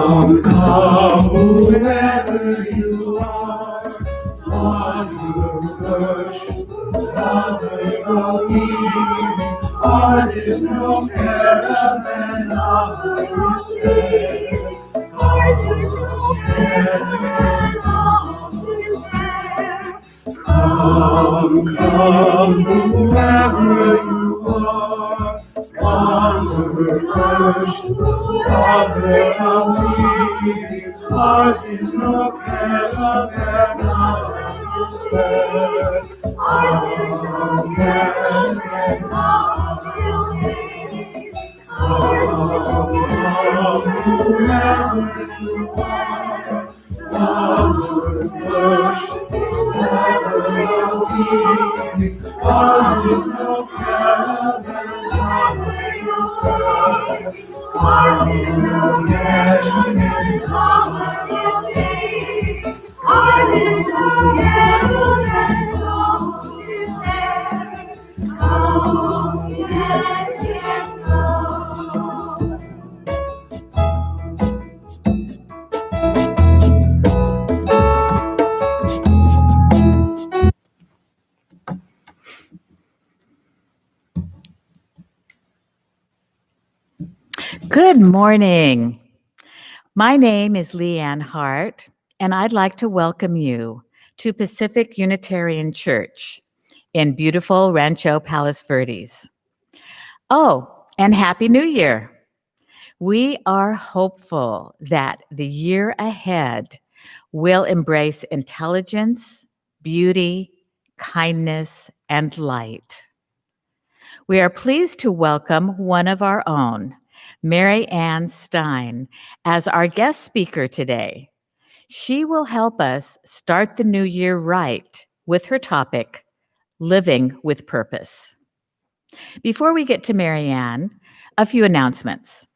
Come, whoever you are, wanderer, worship, lover of me. Ours is no caravan of despair. Ours is no caravan of despair. Come, whoever you are, wanderer, worship, lover of me. Ours is no caravan of despair. Ours is no caravan of despair. Whoever you are, wanderer, worship, lover of me. Ours is no caravan of despair. Ours is no caravan of despair. Ours is no caravan of despair. Come and go. Good morning. My name is Leanne Hart, and I'd like to welcome you to Pacific Unitarian Church in beautiful Rancho Palos Verdes. Oh, and Happy New Year. We are hopeful that the year ahead will embrace intelligence, beauty, kindness, and light. We are pleased to welcome one of our own, Mary Ann Stein, as our guest speaker today. She will help us start the new year right with her topic, Living with Purpose. Before we get to Mary Ann, a few announcements.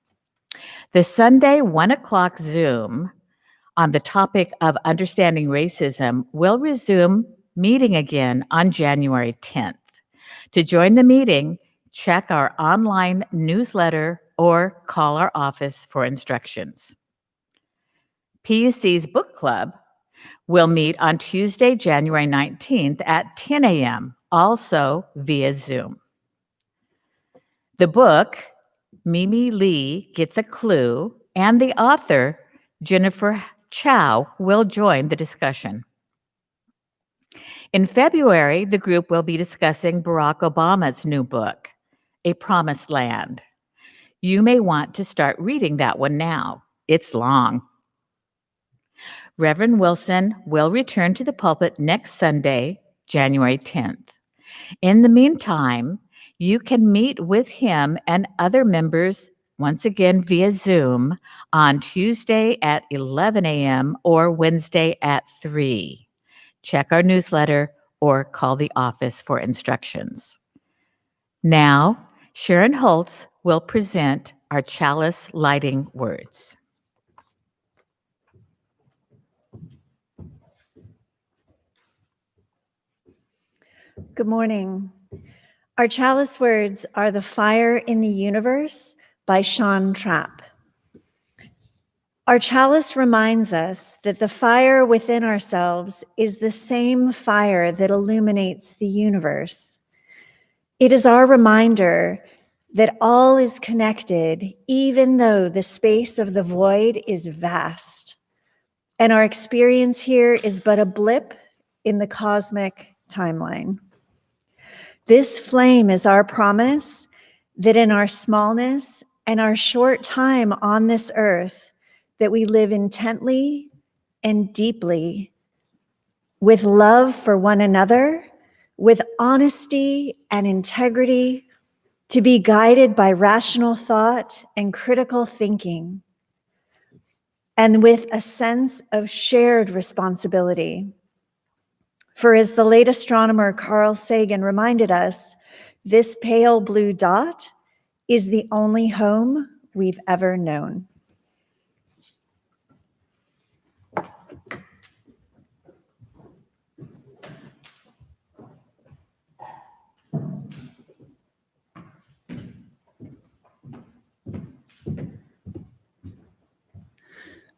The Sunday 1 o'clock Zoom on the topic of understanding racism will resume meeting again on January 10th. To join the meeting, check our online newsletter or call our office for instructions. PUC's book club will meet on Tuesday, January 19th at 10 a.m., also via Zoom. The book, Mimi Lee Gets a Clue, and the author, Jennifer Chow, will join the discussion. In February, the group will be discussing Barack Obama's new book, A Promised Land. You may want to start reading that one now. It's long. Reverend Wilson will return to the pulpit next Sunday, January 10th. In the meantime, you can meet with him and other members once again via Zoom on Tuesday at 11 a.m. or Wednesday at 3. Check our newsletter or call the office for instructions. Now, Sharon Holtz will present our chalice lighting words. Good morning. Our chalice words are The Fire in the Universe by Sean Trapp. Our chalice reminds us that the fire within ourselves is the same fire that illuminates the universe. It is our reminder that all is connected, even though the space of the void is vast, and our experience here is but a blip in the cosmic timeline. This flame is our promise that in our smallness and our short time on this earth, that we live intently and deeply with love for one another, with honesty and integrity, to be guided by rational thought and critical thinking, and with a sense of shared responsibility. For as the late astronomer Carl Sagan reminded us, this pale blue dot is the only home we've ever known.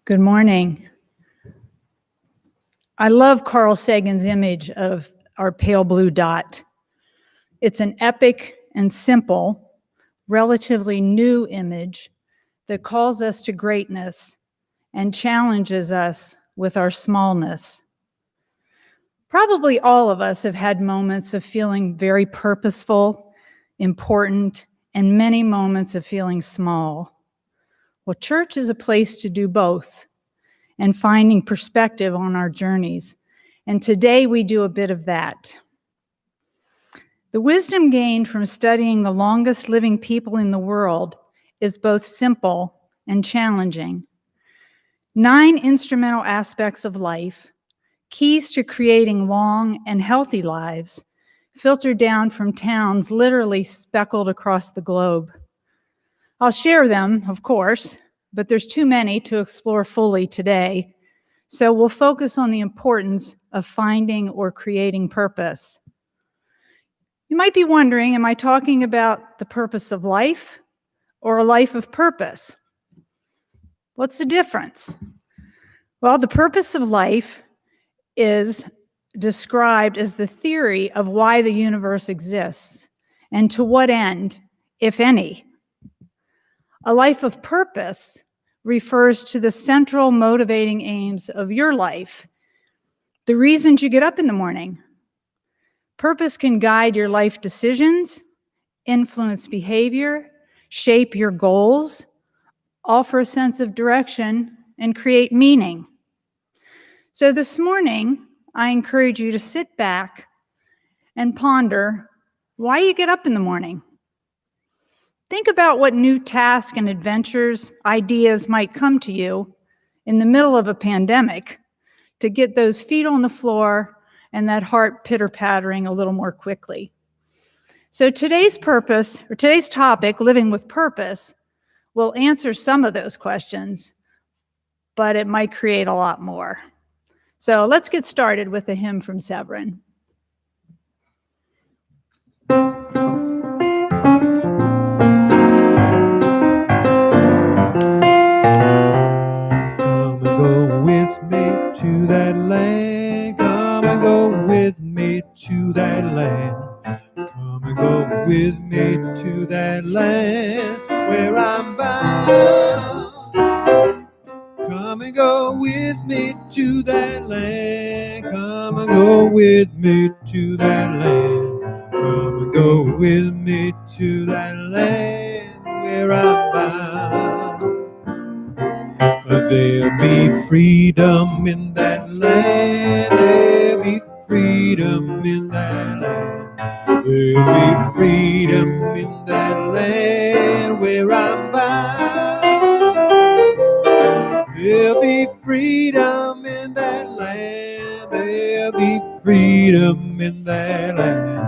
Good morning. I love Carl Sagan's image of our pale blue dot. It's an epic and simple, relatively new image that calls us to greatness and challenges us with our smallness. Probably all of us have had moments of feeling very purposeful, important, and many moments of feeling small. Well, church is a place to do both and finding perspective on our journeys. And today we do a bit of that. The wisdom gained from studying the longest living people in the world is both simple and challenging. 9 instrumental aspects of life, keys to creating long and healthy lives, filtered down from towns literally speckled across the globe. I'll share them, of course, but there's too many to explore fully today, so we'll focus on the importance of finding or creating purpose. You might be wondering, am I talking about the purpose of life or a life of purpose? What's the difference? Well, the purpose of life is described as the theory of why the universe exists and to what end, if any. A life of purpose refers to the central motivating aims of your life, the reasons you get up in the morning. Purpose can guide your life decisions, influence behavior, shape your goals, offer a sense of direction, and create meaning. So this morning, I encourage you to sit back and ponder why you get up in the morning. Think about what new tasks and adventures, ideas might come to you in the middle of a pandemic to get those feet on the floor and that heart pitter-pattering a little more quickly. So today's topic, living with purpose, will answer some of those questions, but it might create a lot more. So let's get started with a hymn from Severin. Come and go with me to that land. Come and go with me to that land. Come and go with me to that land where I'm bound. Come and go with me to that land. Come and go with me to that land. Come and go with me to that land where I'm bound. There'll be freedom in that land. There'll be freedom in that land. There'll be freedom in that land where I'm bound. There'll be freedom in that land. There'll be freedom in that land.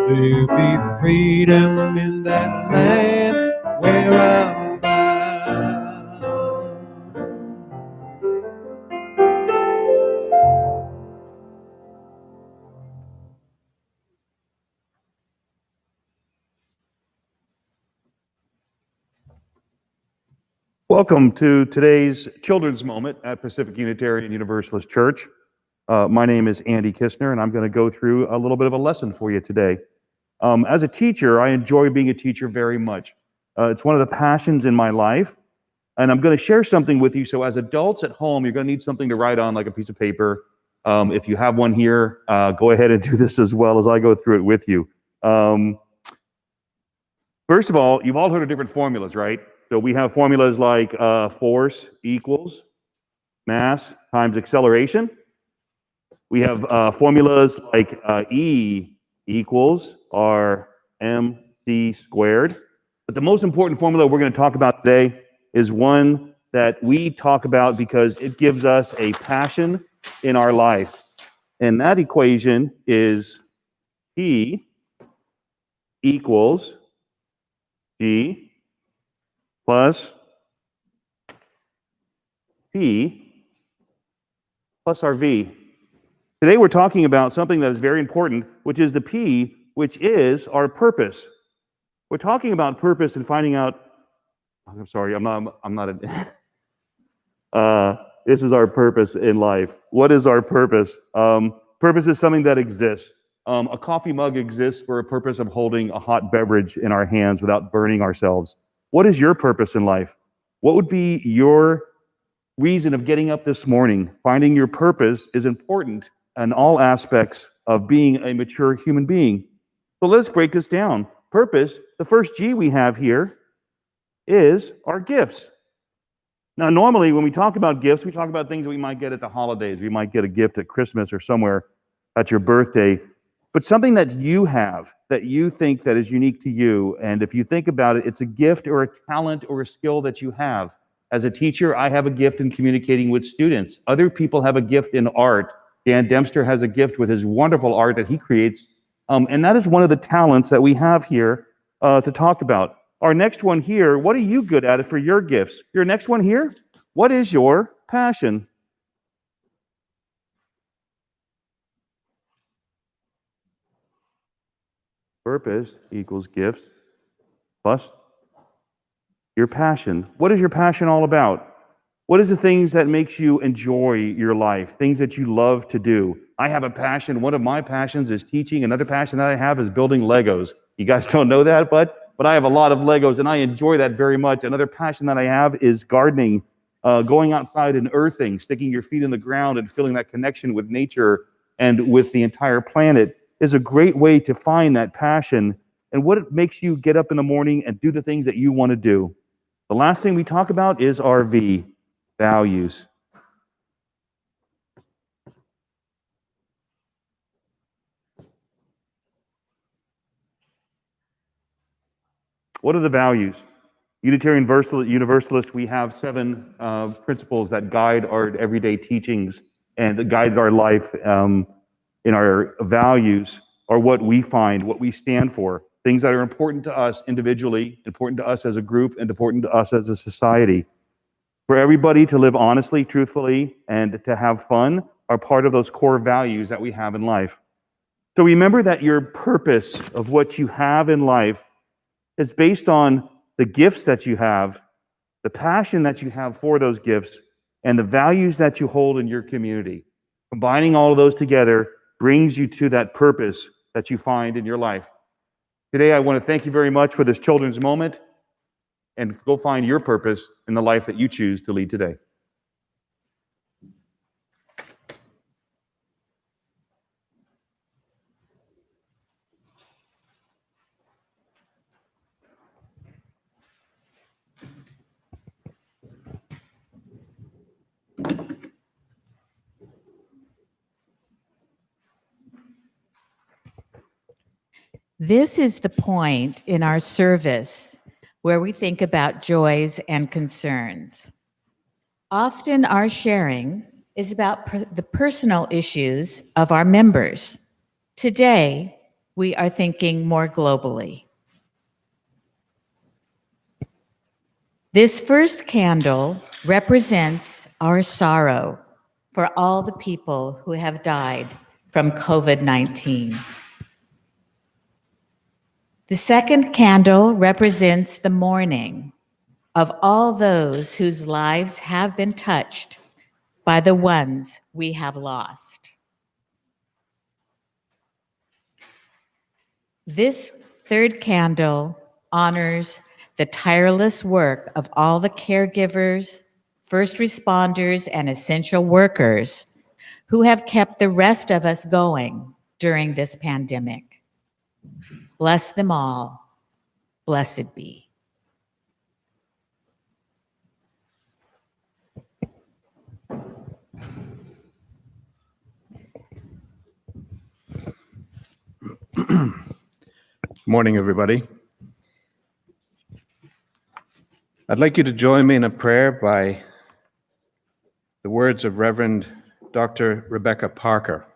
There'll be freedom in that land where I'm bound. Welcome to today's Children's Moment at Pacific Unitarian Universalist Church. My name is Andy Kistner, and I'm going to go through a little bit of a lesson for you today. As a teacher, I enjoy being a teacher very much. It's one of the passions in my life, and I'm going to share something with you. So as adults at home, you're going to need something to write on, like a piece of paper. If you have one here, go ahead and do this as well as I go through it with you. First of all, you've all heard of different formulas, right? So we have formulas like force equals mass times acceleration. We have formulas like E equals RMC squared. But the most important formula we're going to talk about today is one that we talk about because it gives us a passion in our life. And that equation is P equals G plus P plus our V. Today we're talking about something that is very important, which is the P, which is our purpose. We're talking about purpose and finding out, I'm sorry, I'm not This is our purpose in life. What is our purpose? Purpose is something that exists. A coffee mug exists for a purpose of holding a hot beverage in our hands without burning ourselves. What is your purpose in life? What would be your reason of getting up this morning? Finding your purpose is important in all aspects of being a mature human being. So let's break this down. Purpose, the first G we have here, is our gifts. Now, normally when we talk about gifts, we talk about things that we might get at the holidays. We might get a gift at Christmas or somewhere at your birthday. But something that you have, that you think that is unique to you, and if you think about it, it's a gift or a talent or a skill that you have. As a teacher, I have a gift in communicating with students. Other people have a gift in art. Dan Dempster has a gift with his wonderful art that he creates. And that is one of the talents that we have here to talk about. Our next one here, what are you good at for your gifts? Your next one here, what is your passion? Purpose equals gifts plus your passion. What is your passion all about? What is the things that makes you enjoy your life? Things that you love to do? I have a passion. One of my passions is teaching. Another passion that I have is building Legos. You guys don't know that, but I have a lot of Legos and I enjoy that very much. Another passion that I have is gardening, going outside and earthing, sticking your feet in the ground and feeling that connection with nature and with the entire planet is a great way to find that passion and what it makes you get up in the morning and do the things that you want to do. The last thing we talk about is our V, values. What are the values? Unitarian Universalist, we have 7 principles that guide our everyday teachings and guides our life in our values are what we find, what we stand for, things that are important to us individually, important to us as a group, and important to us as a society. For everybody to live honestly, truthfully, and to have fun are part of those core values that we have in life. So remember that your purpose of what you have in life is based on the gifts that you have, the passion that you have for those gifts, and the values that you hold in your community. Combining all of those together brings you to that purpose that you find in your life. Today, I want to thank you very much for this children's moment, and go find your purpose in the life that you choose to lead today. This is the point in our service where we think about joys and concerns. Often our sharing is about the personal issues of our members. Today, we are thinking more globally. This first candle represents our sorrow for all the people who have died from COVID-19. The second candle represents the mourning of all those whose lives have been touched by the ones we have lost. This third candle honors the tireless work of all the caregivers, first responders, and essential workers who have kept the rest of us going during this pandemic. Bless them all. Blessed be. Morning, everybody. I'd like you to join me in a prayer by the words of Reverend Dr. Rebecca Parker.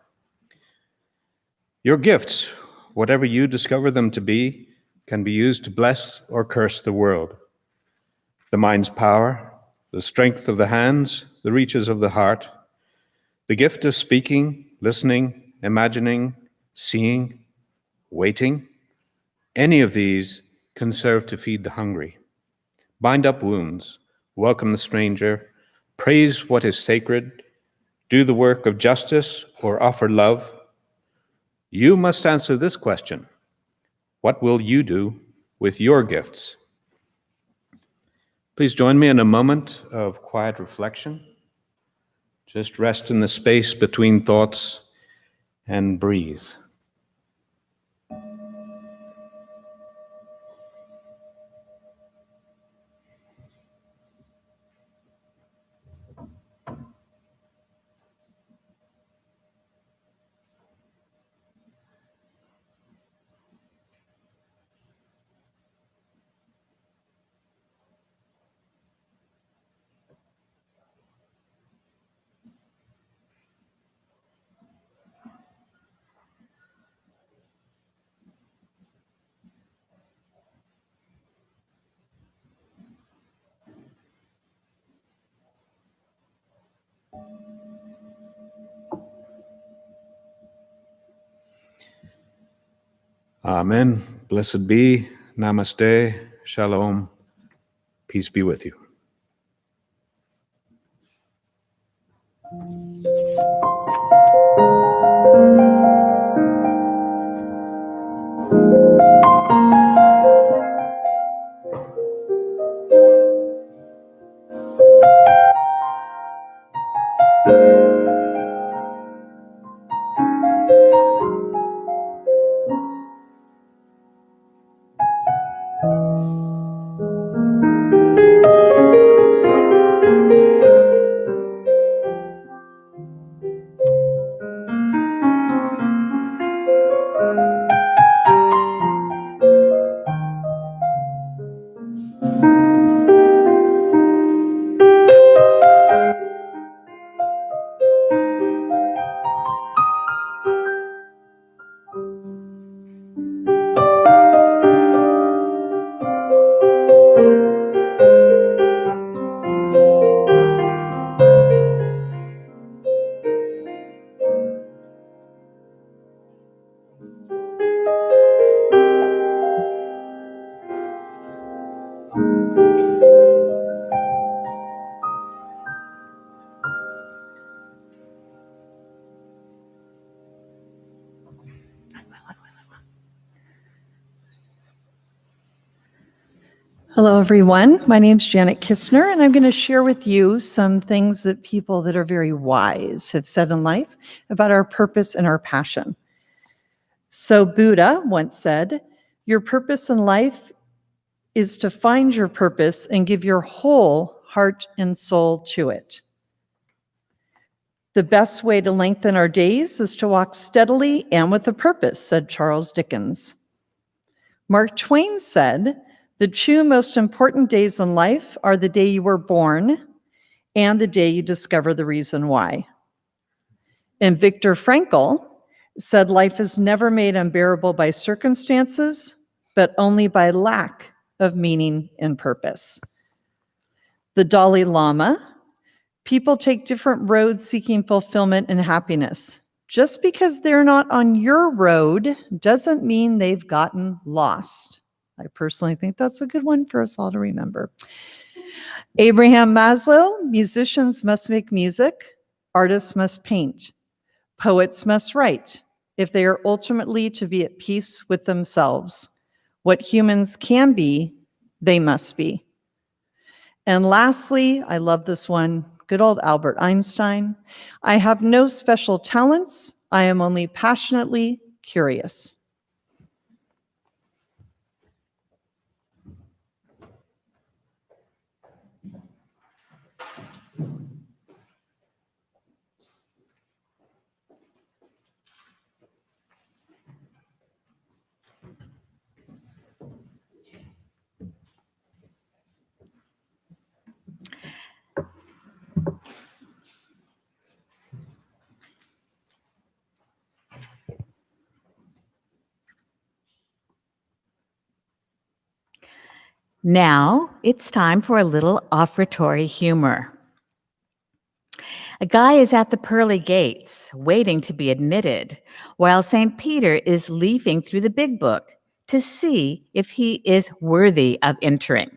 Your gifts, whatever you discover them to be, can be used to bless or curse the world. The mind's power, the strength of the hands, the reaches of the heart, the gift of speaking, listening, imagining, seeing, waiting, any of these can serve to feed the hungry, bind up wounds, welcome the stranger, praise what is sacred, do the work of justice, or offer love? You must answer this question. What will you do with your gifts? Please join me in a moment of quiet reflection. Just rest in the space between thoughts and breathe. Amen. Blessed be. Namaste. Shalom. Peace be with you. Hello, everyone. My name is Janet Kistner, and I'm going to share with you some things that people that are very wise have said in life about our purpose and our passion. So Buddha once said, "Your purpose in life is to find your purpose and give your whole heart and soul to it." The best way to lengthen our days is to walk steadily and with a purpose, said Charles Dickens. Mark Twain said, "The two most important days in life are the day you were born and the day you discover the reason why." And Viktor Frankl said, "Life is never made unbearable by circumstances, but only by lack of meaning and purpose." The Dalai Lama, "People take different roads seeking fulfillment and happiness. Just because they're not on your road doesn't mean they've gotten lost." I personally think that's a good one for us all to remember. Abraham Maslow, "Musicians must make music, artists must paint, poets must write, if they are ultimately to be at peace with themselves. What humans can be, they must be." And lastly, I love this one, good old Albert Einstein, "I have no special talents, I am only passionately curious." Now it's time for a little offertory humor. A guy is at the pearly gates, waiting to be admitted, while St. Peter is leafing through the big book to see if he is worthy of entering.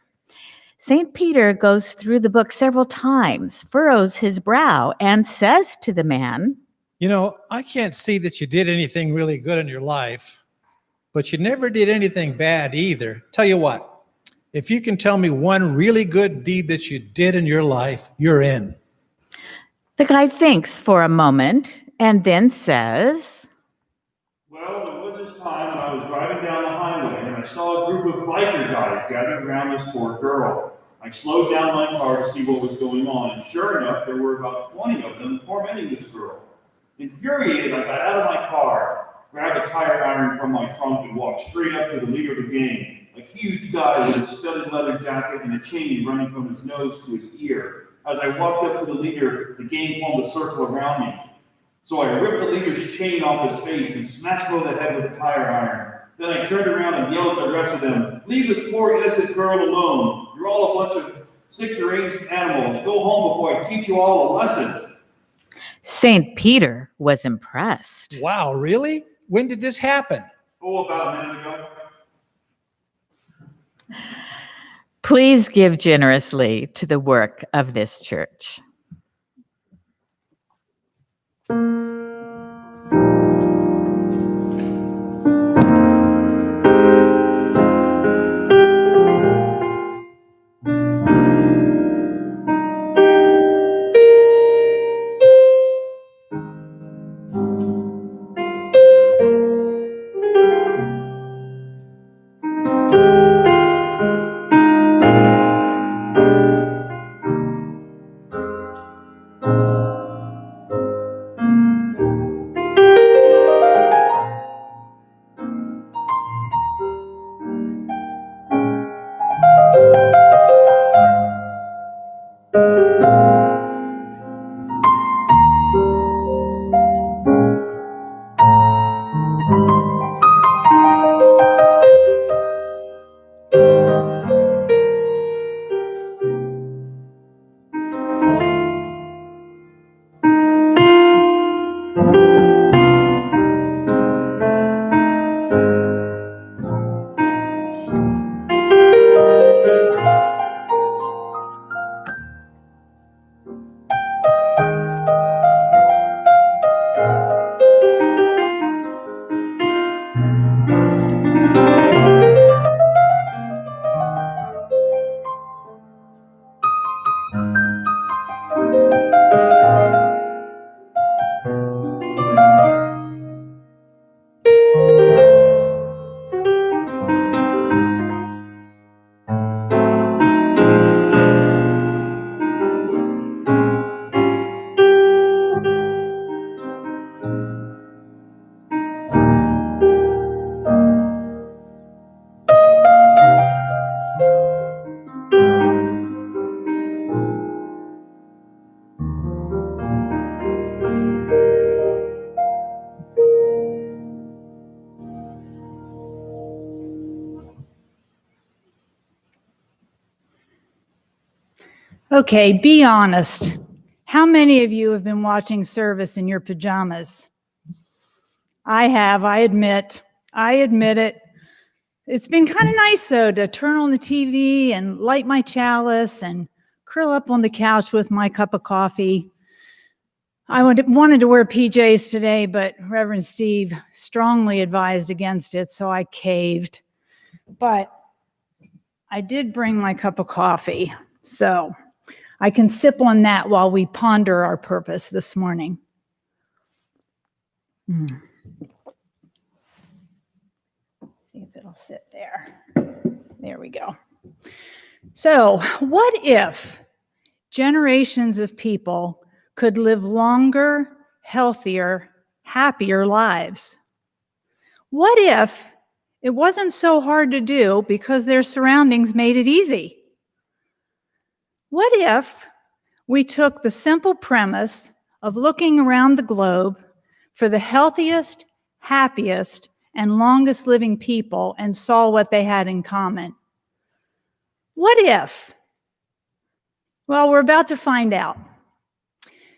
St. Peter goes through the book several times, furrows his brow, and says to the man, You know, I can't see that you did anything really good in your life, but you never did anything bad either. Tell you what, if you can tell me one really good deed that you did in your life, you're in. The guy thinks for a moment and then says, Well, there was this time when I was driving down the highway and I saw a group of biker guys gathered around this poor girl. I slowed down my car to see what was going on, and sure enough, there were about 20 of them tormenting this girl. Infuriated, I got out of my car, grabbed a tire iron from my trunk, and walked straight up to the leader of the gang, a huge guy with a studded leather jacket and a chain running from his nose to his ear. As I walked up to the leader, the gang formed a circle around me. So I ripped the leader's chain off his face and smashed both the head with a tire iron. Then I turned around and yelled at the rest of them, "Leave this poor innocent girl alone. You're all a bunch of sick, deranged animals. Go home before I teach you all a lesson." St. Peter was impressed. Wow, really? When did this happen? Oh, about a minute ago. Please give generously to the work of this church. Okay, be honest. How many of you have been watching service in your pajamas? I have, I admit it. It's been kind of nice, though, to turn on the TV and light my chalice and curl up on the couch with my cup of coffee. I wanted to wear PJs today, but Reverend Steve strongly advised against it, so I caved. But I did bring my cup of coffee, so I can sip on that while we ponder our purpose this morning. See if it'll sit there. There we go. So, what if generations of people could live longer, healthier, happier lives? What if it wasn't so hard to do because their surroundings made it easy? What if we took the simple premise of looking around the globe for the healthiest, happiest, and longest living people and saw what they had in common? What if? Well, we're about to find out.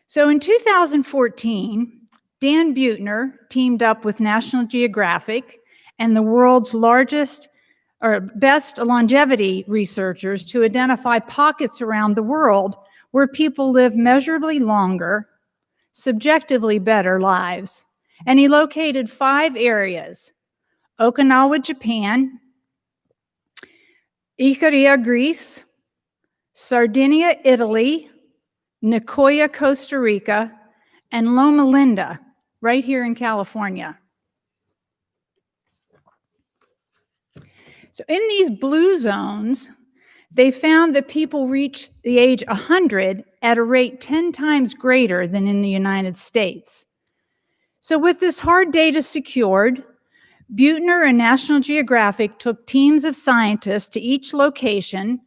So in 2014, Dan Buettner teamed up with National Geographic and the world's largest or best longevity researchers to identify pockets around the world where people live measurably longer, subjectively better lives. And he located 5 areas: Okinawa, Japan, Icaria, Greece, Sardinia, Italy, Nicoya, Costa Rica, and Loma Linda, right here in California. So in these blue zones, they found that people reach the age 100 at a rate 10 times greater than in the United States. So with this hard data secured, Buettner and National Geographic took teams of scientists to each location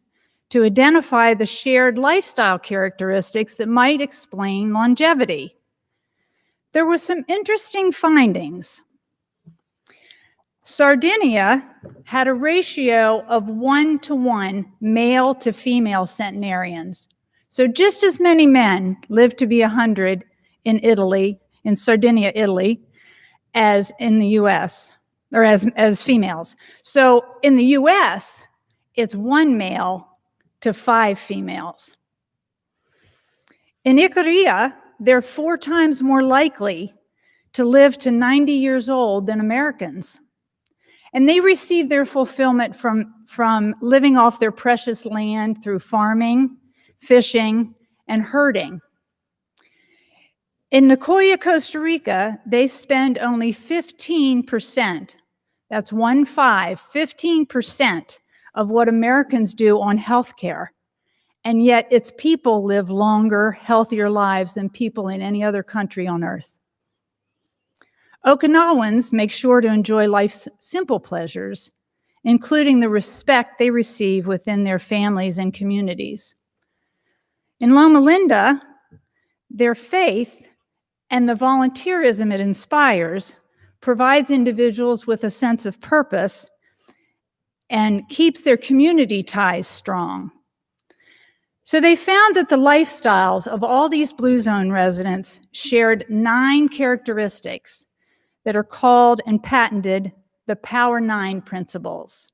to identify the shared lifestyle characteristics that might explain longevity. There were some interesting findings. Sardinia had a ratio of 1-to-1 male to female centenarians. So just as many men lived to be 100 in Italy, in Sardinia, Italy, as in the US, or as females. So in the US, it's 1 male to 5 females. In Icaria, they're 4 times more likely to live to 90 years old than Americans. And they receive their fulfillment from living off their precious land through farming, fishing, and herding. In Nicoya, Costa Rica, they spend only 15%, that's 15% of what Americans do on healthcare. And yet its people live longer, healthier lives than people in any other country on earth. Okinawans make sure to enjoy life's simple pleasures, including the respect they receive within their families and communities. In Loma Linda, their faith and the volunteerism it inspires provides individuals with a sense of purpose and keeps their community ties strong. So they found that the lifestyles of all these Blue Zone residents shared 9 characteristics that are called and patented the Power 9 principles.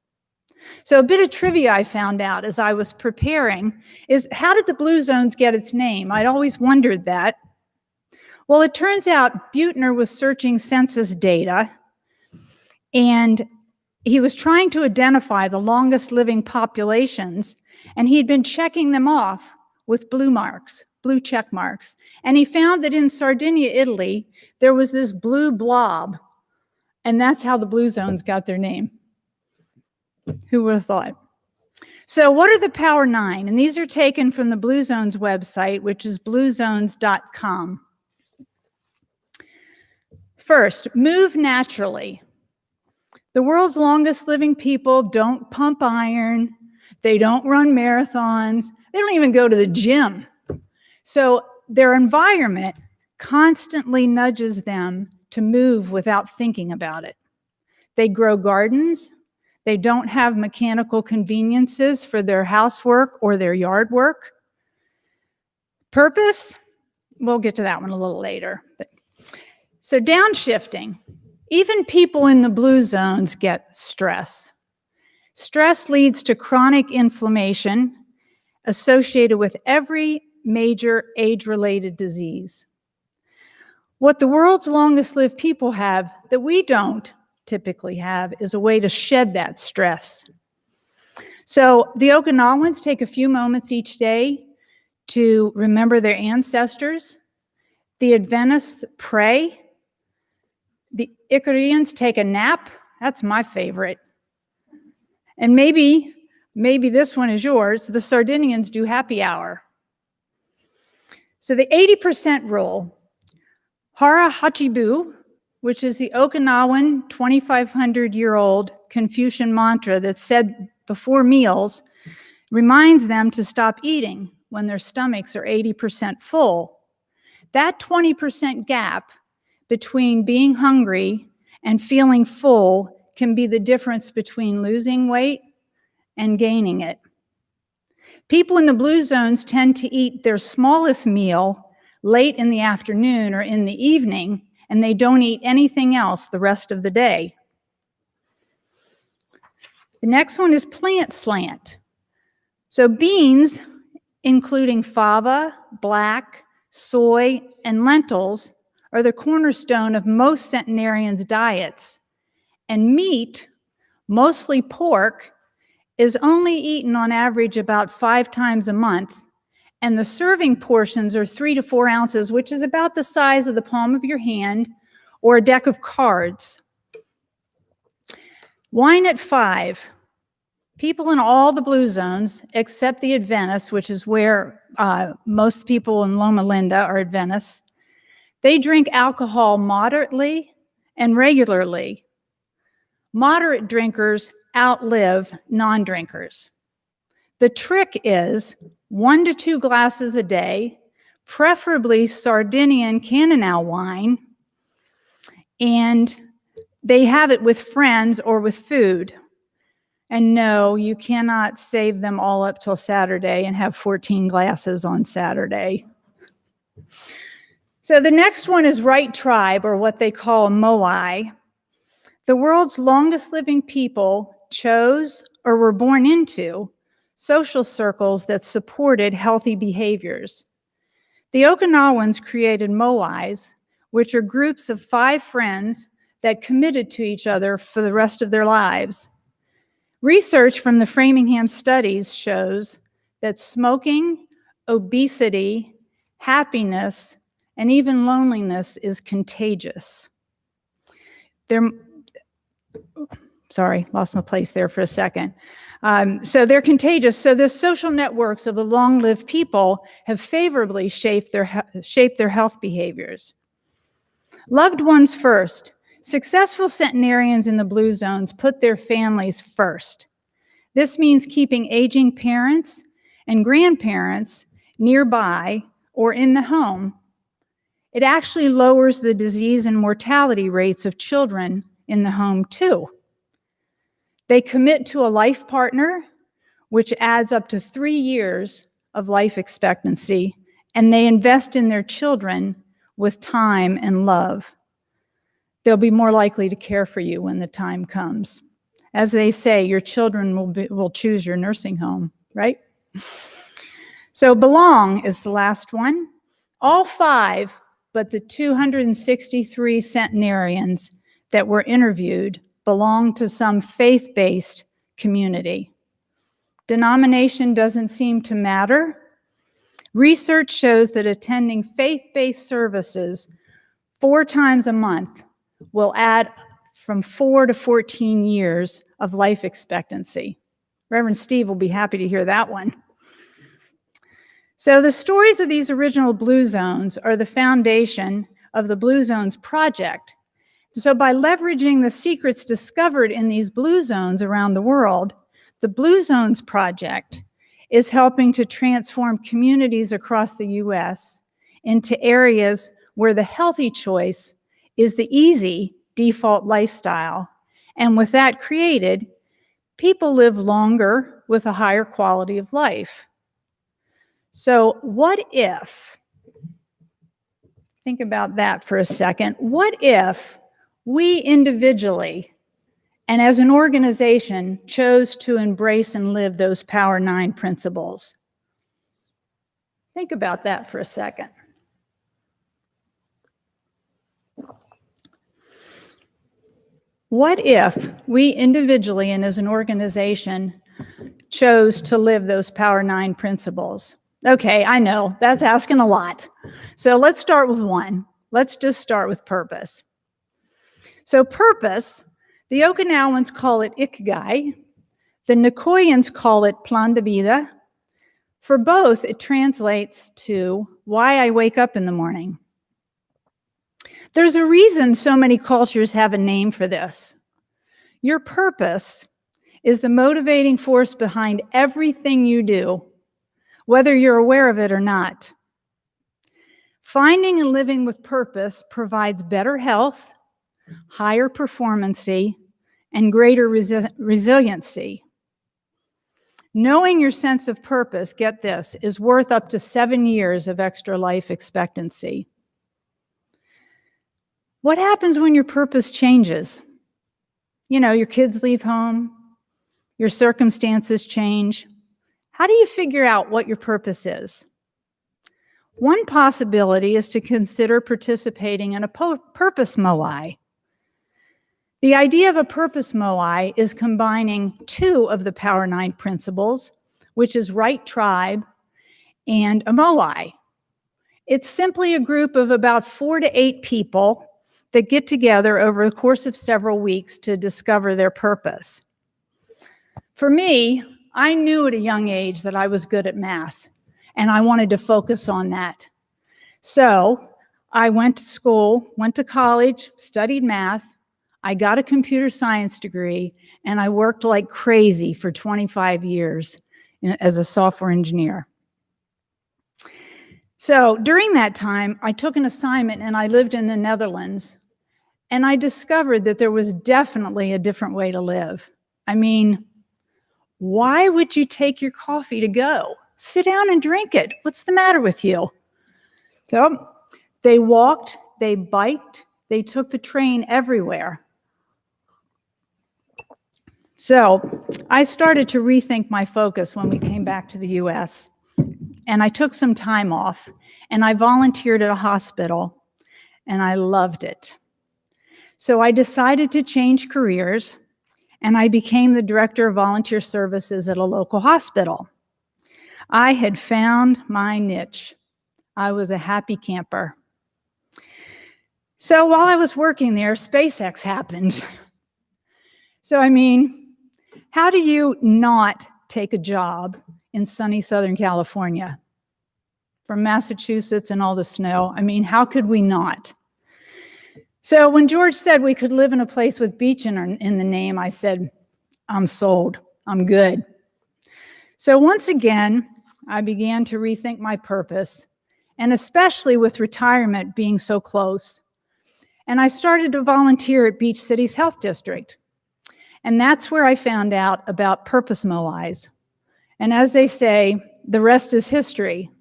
So a bit of trivia I found out as I was preparing is, how did the Blue Zones get its name? I'd always wondered that. Well, it turns out Buettner was searching census data, and he was trying to identify the longest living populations, and he'd been checking them off with blue check marks. And he found that in Sardinia, Italy, there was this blue blob, and that's how the Blue Zones got their name. Who would have thought? So what are the Power 9? And these are taken from the Blue Zones website, which is bluezones.com. First, move naturally. The world's longest living people don't pump iron. They don't run marathons. They don't even go to the gym. So their environment constantly nudges them to move without thinking about it. They grow gardens. They don't have mechanical conveniences for their housework or their yard work. Purpose? We'll get to that one a little later. So downshifting. Even people in the Blue Zones get stress. Stress leads to chronic inflammation associated with every major age-related disease. What the world's longest lived people have that we don't typically have is a way to shed that stress. So the Okinawans take a few moments each day to remember their ancestors. The Adventists pray. The Icarians take a nap. That's my favorite. And maybe this one is yours. The Sardinians do happy hour. So the 80% rule, Hara Hachibu, which is the Okinawan 2,500-year-old Confucian mantra that's said before meals, reminds them to stop eating when their stomachs are 80% full. That 20% gap between being hungry and feeling full can be the difference between losing weight and gaining it. People in the Blue Zones tend to eat their smallest meal late in the afternoon or in the evening, and they don't eat anything else the rest of the day. The next one is plant slant. So beans, including fava, black, soy, and lentils, are the cornerstone of most centenarians' diets. And meat, mostly pork, is only eaten on average about 5 times a month. And the serving portions are 3 to 4 ounces, which is about the size of the palm of your hand or a deck of cards. Wine at 5. People in all the blue zones, except the Adventists, which is where most people in Loma Linda are Adventists, they drink alcohol moderately and regularly. Moderate drinkers outlive non-drinkers. The trick is 1 to 2 glasses a day, preferably Sardinian Cannonau wine, and they have it with friends or with food. And no, you cannot save them all up till Saturday and have 14 glasses on Saturday. So the next one is right tribe, or what they call a Moai. The world's longest living people chose or were born into social circles that supported healthy behaviors. The Okinawans created Moais, which are groups of 5 friends that committed to each other for the rest of their lives. Research from the Framingham studies shows that smoking, obesity, happiness, and even loneliness is contagious. Sorry, lost my place there for a second. So they're contagious. So the social networks of the long-lived people have favorably shaped their health behaviors. Loved ones first. Successful centenarians in the blue zones put their families first. This means keeping aging parents and grandparents nearby or in the home. It actually lowers the disease and mortality rates of children in the home too. They commit to a life partner, which adds up to 3 years of life expectancy, and they invest in their children with time and love. They'll be more likely to care for you when the time comes. As they say, your children will choose your nursing home, right? So belong is the last one. All 5, but the 263 centenarians that were interviewed belong to some faith-based community. Denomination doesn't seem to matter. Research shows that attending faith-based services 4 times a month will add from 4 to 14 years of life expectancy. Reverend Steve will be happy to hear that one. So the stories of these original Blue Zones are the foundation of the Blue Zones Project. So by leveraging the secrets discovered in these Blue Zones around the world, the Blue Zones Project is helping to transform communities across the U.S. into areas where the healthy choice is the easy default lifestyle. And with that created, people live longer with a higher quality of life. So what if, think about that for a second, what if we individually and as an organization chose to embrace and live those Power 9 principles? Think about that for a second. What if we individually and as an organization chose to live those Power 9 principles? Okay, I know, that's asking a lot. So let's start with one. Let's just start with purpose. So purpose, the Okinawans call it Ikigai. The Nicoyans call it Plan de Vida. For both, it translates to why I wake up in the morning. There's a reason so many cultures have a name for this. Your purpose is the motivating force behind everything you do, whether you're aware of it or not. Finding and living with purpose provides better health, higher performancy, and greater resiliency. Knowing your sense of purpose, get this, is worth up to 7 years of extra life expectancy. What happens when your purpose changes? You know, your kids leave home, your circumstances change. How do you figure out what your purpose is? One possibility is to consider participating in a purpose moai. The idea of a purpose moai is combining two of the Power 9 principles, which is right tribe and a moai. It's simply a group of about 4 to 8 people that get together over the course of several weeks to discover their purpose. For me, I knew at a young age that I was good at math, and I wanted to focus on that. So I went to school, went to college, studied math. I got a computer science degree, and I worked like crazy for 25 years as a software engineer. So during that time, I took an assignment and I lived in the Netherlands, and I discovered that there was definitely a different way to live. I mean, why would you take your coffee to go? Sit down and drink it. What's the matter with you? So they walked, they biked, they took the train everywhere. So I started to rethink my focus when we came back to the US, and I took some time off, and I volunteered at a hospital, and I loved it. So I decided to change careers, and I became the director of volunteer services at a local hospital. I had found my niche. I was a happy camper. So while I was working there, SpaceX happened. So, I mean, how do you not take a job in sunny Southern California? From Massachusetts and all the snow, I mean, how could we not? So when George said we could live in a place with beach in the name, I said, I'm sold, I'm good. So once again, I began to rethink my purpose, and especially with retirement being so close. And I started to volunteer at Beach Cities Health District. And that's where I found out about purpose moais. And as they say, the rest is history.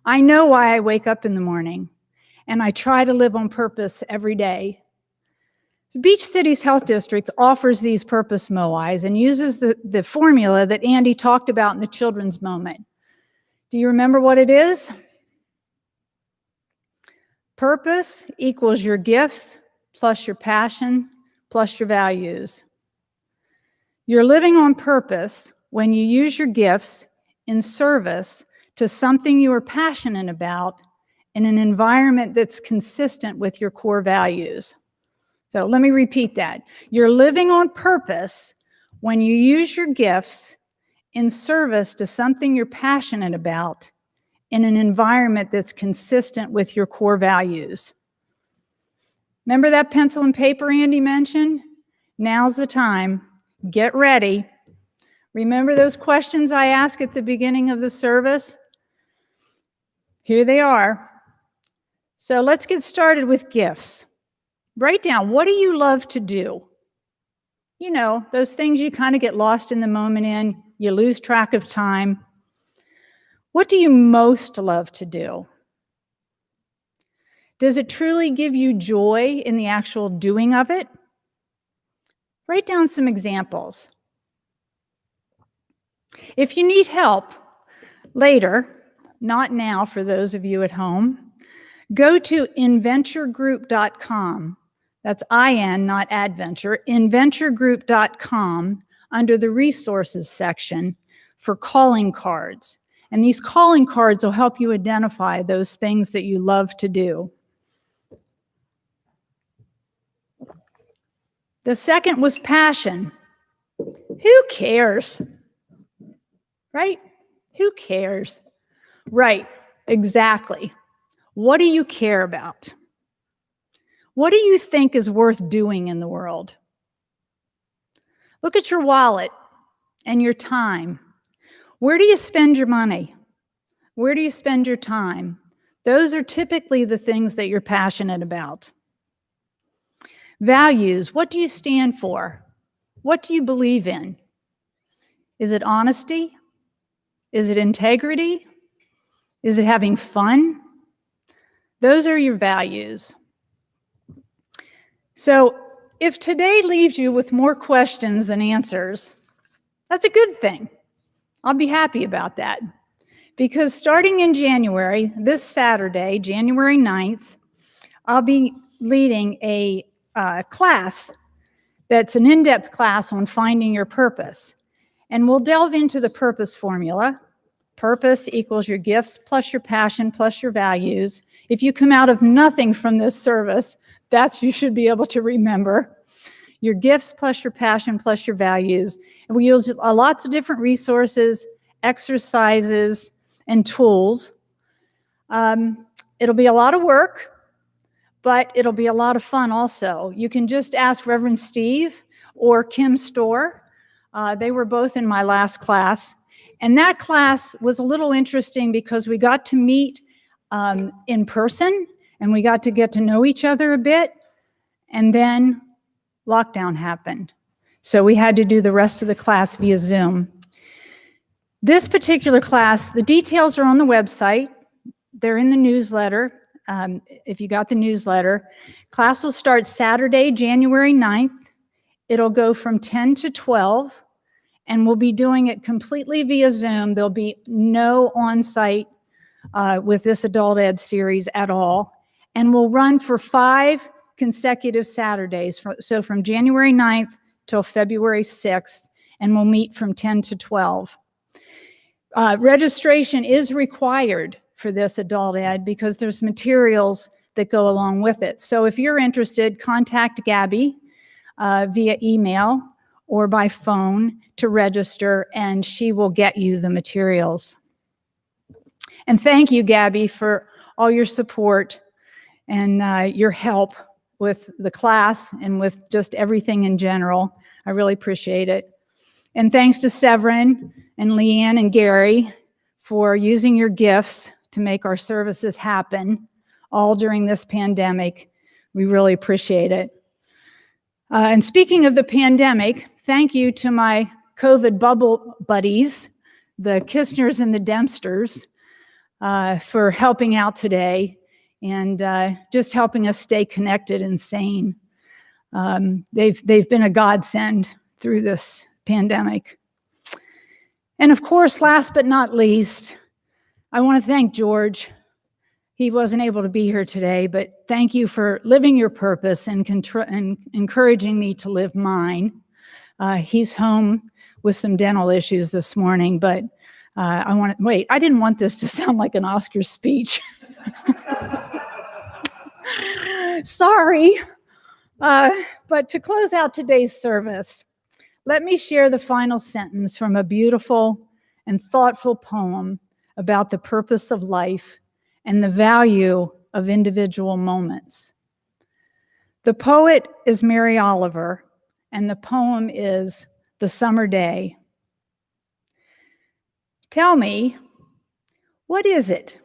I know why I wake up in the morning, and I try to live on purpose every day. Beach Cities Health District offers these purpose moais and uses the formula that Andy talked about in the children's moment. Do you remember what it is? Purpose equals your gifts plus your passion plus your values. You're living on purpose when you use your gifts in service to something you are passionate about in an environment that's consistent with your core values. So let me repeat that. You're living on purpose when you use your gifts in service to something you're passionate about in an environment that's consistent with your core values. Remember that pencil and paper Andy mentioned? Now's the time. Get ready. Remember those questions I asked at the beginning of the service? Here they are. So let's get started with gifts. Write down, what do you love to do? You know, those things you kind of get lost in the moment in, you lose track of time. What do you most love to do? Does it truly give you joy in the actual doing of it? Write down some examples. If you need help later, not now for those of you at home, go to inventuregroup.com. That's IN, not adventure, inventuregroup.com under the resources section for calling cards. And these calling cards will help you identify those things that you love to do. The second was passion. Who cares? Right? Who cares? Right, exactly. What do you care about? What do you think is worth doing in the world? Look at your wallet and your time. Where do you spend your money? Where do you spend your time? Those are typically the things that you're passionate about. Values, what do you stand for? What do you believe in? Is it honesty? Is it integrity? Is it having fun? Those are your values. So if today leaves you with more questions than answers, That's a good thing. I'll be happy about that. Because starting in January, this Saturday, January 9th, I'll be leading a class that's an in-depth class on finding your purpose. And we'll delve into the purpose formula. Purpose equals your gifts plus your passion plus your values. If you come out of nothing from this service, that's you should be able to remember. Your gifts plus your passion plus your values. And we use lots of different resources, exercises, and tools. It'll be a lot of work, but it'll be a lot of fun also. You can just ask Reverend Steve or Kim Storr. They were both in my last class. And that class was a little interesting because we got to meet in person and we got to get to know each other a bit. And then lockdown happened. So we had to do the rest of the class via Zoom. This particular class, the details are on the website. They're in the newsletter. If you got the newsletter, class will start Saturday, January 9th. It'll go from 10 to 12, and we'll be doing it completely via Zoom. There'll be no on-site with this adult ed series at all. And we'll run for 5 consecutive Saturdays. So from January 9th till February 6th, and we'll meet from 10 to 12. Registration is required for this adult ed because there's materials that go along with it. So if you're interested, contact Gabby via email or by phone to register, and she will get you the materials. And thank you, Gabby, for all your support and your help with the class and with just everything in general. I really appreciate it. And thanks to Severin and Leanne and Gary for using your gifts to make our services happen all during this pandemic. We really appreciate it. And speaking of the pandemic, thank you to my COVID bubble buddies, the Kistners and the Dempsters, for helping out today and just helping us stay connected and sane. They've been a godsend through this pandemic. And of course, last but not least, I want to thank George. He wasn't able to be here today, but thank you for living your purpose and encouraging me to live mine. He's home with some dental issues this morning, but I didn't want this to sound like an Oscar speech. Sorry. But to close out today's service, let me share the final sentence from a beautiful and thoughtful poem about the purpose of life and the value of individual moments. The poet is Mary Oliver, and the poem is The Summer Day. Tell me, what is it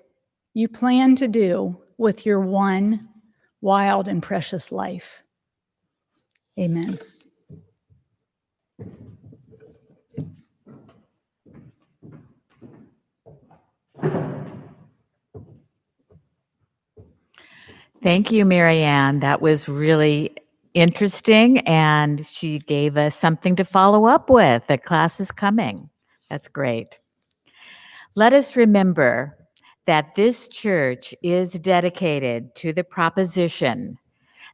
you plan to do with your one wild and precious life? Amen. Thank you, Marianne. That was really interesting, and she gave us something to follow up with. The class is coming. That's great. Let us remember that this church is dedicated to the proposition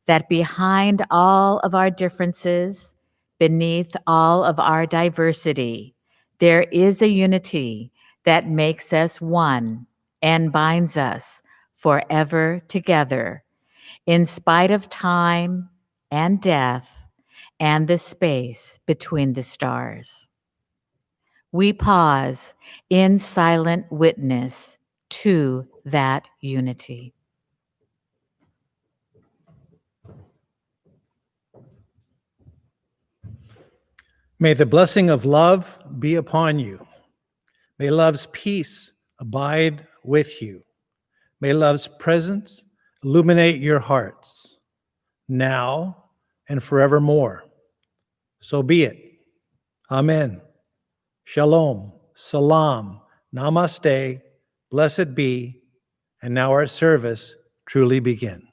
that behind all of our differences, beneath all of our diversity, there is a unity that makes us one and binds us forever together, in spite of time and death and the space between the stars. We pause in silent witness to that unity. May the blessing of love be upon you. May love's peace abide with you. May love's presence illuminate your hearts, now and forevermore. So be it. Amen. Shalom, salam, namaste, blessed be, and now our service truly begins.